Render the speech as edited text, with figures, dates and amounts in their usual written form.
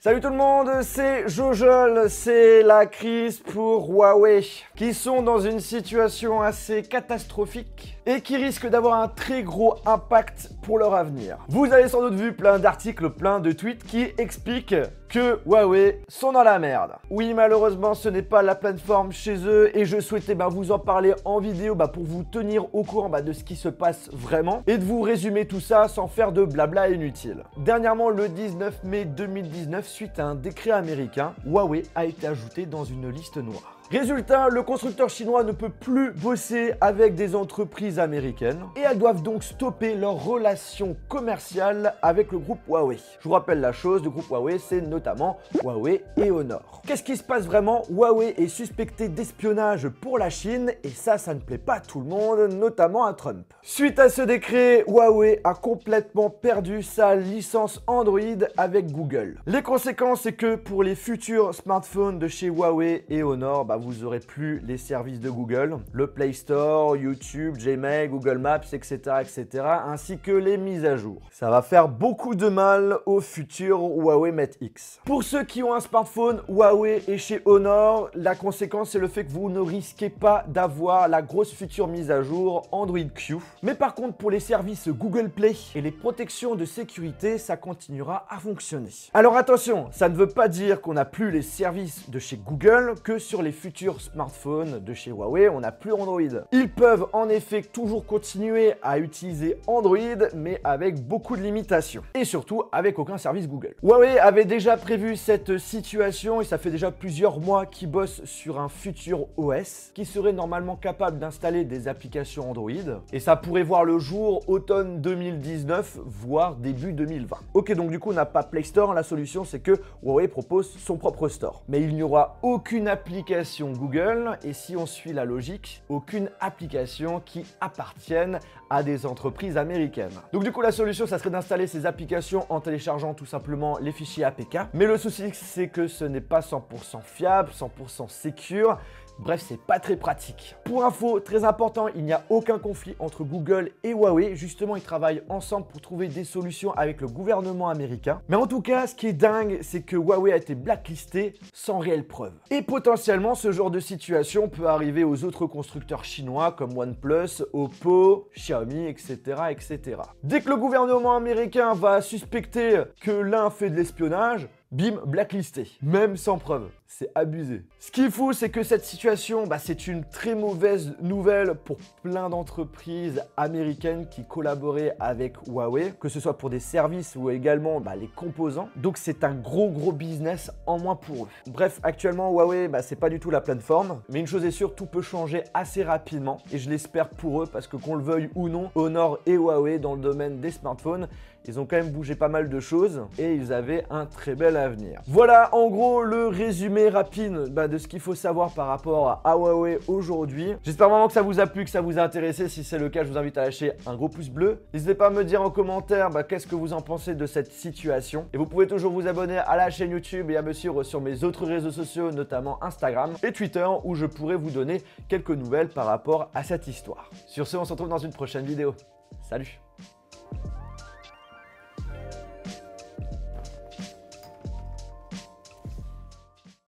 Salut tout le monde, c'est Jojol, c'est la crise pour Huawei, qui sont dans une situation assez catastrophique et qui risquent d'avoir un très gros impact pour leur avenir. Vous avez sans doute vu plein d'articles, plein de tweets qui expliquent que Huawei sont dans la merde. Oui, malheureusement, ce n'est pas la pleine forme chez eux et je souhaitais vous en parler en vidéo pour vous tenir au courant de ce qui se passe vraiment et de vous résumer tout ça sans faire de blabla inutile. Dernièrement, le 19 mai 2019, suite à un décret américain, Huawei a été ajouté dans une liste noire. Résultat, le constructeur chinois ne peut plus bosser avec des entreprises américaines et elles doivent donc stopper leurs relations commerciales avec le groupe Huawei. Je vous rappelle la chose, le groupe Huawei, c'est notamment Huawei et Honor. Qu'est-ce qui se passe vraiment? Huawei est suspecté d'espionnage pour la Chine et ça ne plaît pas à tout le monde, notamment à Trump. Suite à ce décret, Huawei a complètement perdu sa licence Android avec Google. Les conséquences, c'est que pour les futurs smartphones de chez Huawei et Honor, vous aurez plus les services de Google, le Play Store, YouTube, Gmail, Google Maps, etc., ainsi que les mises à jour. Ça va faire beaucoup de mal au futur Huawei Mate X. Pour ceux qui ont un smartphone Huawei et chez Honor, la conséquence c'est le fait que vous ne risquez pas d'avoir la grosse future mise à jour Android Q. Mais par contre pour les services Google Play et les protections de sécurité, ça continuera à fonctionner. Alors attention, ça ne veut pas dire qu'on n'a plus les services de chez Google que sur les futurs smartphones de chez Huawei, on n'a plus Android. Ils peuvent en effet toujours continuer à utiliser Android, mais avec beaucoup de limitations. Et surtout, avec aucun service Google. Huawei avait déjà prévu cette situation et ça fait déjà plusieurs mois qu'ils bossent sur un futur OS qui serait normalement capable d'installer des applications Android. Et ça pourrait voir le jour automne 2019, voire début 2020. Ok, donc du coup, on n'a pas Play Store. La solution, c'est que Huawei propose son propre store. Mais il n'y aura aucune application Google et si on suit la logique, aucune application qui appartienne à des entreprises américaines. Donc du coup la solution ça serait d'installer ces applications en téléchargeant tout simplement les fichiers APK. Mais le souci c'est que ce n'est pas 100% fiable, 100% secure. Bref, c'est pas très pratique. Pour info, très important, il n'y a aucun conflit entre Google et Huawei. Justement, ils travaillent ensemble pour trouver des solutions avec le gouvernement américain. Mais en tout cas, ce qui est dingue, c'est que Huawei a été blacklisté sans réelle preuve. Et potentiellement, ce genre de situation peut arriver aux autres constructeurs chinois comme OnePlus, Oppo, Xiaomi, etc., etc. Dès que le gouvernement américain va suspecter que l'un fait de l'espionnage, bim, blacklisté, même sans preuve. C'est abusé. Ce qui est fou, c'est que cette situation, c'est une très mauvaise nouvelle pour plein d'entreprises américaines qui collaboraient avec Huawei, que ce soit pour des services ou également les composants. Donc c'est un gros business en moins pour eux. Bref, actuellement Huawei, c'est pas du tout la pleine forme, mais une chose est sûre, tout peut changer assez rapidement et je l'espère pour eux parce que qu'on le veuille ou non, Honor et Huawei dans le domaine des smartphones, ils ont quand même bougé pas mal de choses et ils avaient un très bel avenir. Voilà en gros le résumé rapide de ce qu'il faut savoir par rapport à Huawei aujourd'hui. J'espère vraiment que ça vous a plu, que ça vous a intéressé. Si c'est le cas, je vous invite à lâcher un gros pouce bleu. N'hésitez pas à me dire en commentaire qu'est-ce que vous en pensez de cette situation. Et vous pouvez toujours vous abonner à la chaîne YouTube et à me suivre sur mes autres réseaux sociaux, notamment Instagram et Twitter, où je pourrai vous donner quelques nouvelles par rapport à cette histoire. Sur ce, on se retrouve dans une prochaine vidéo. Salut!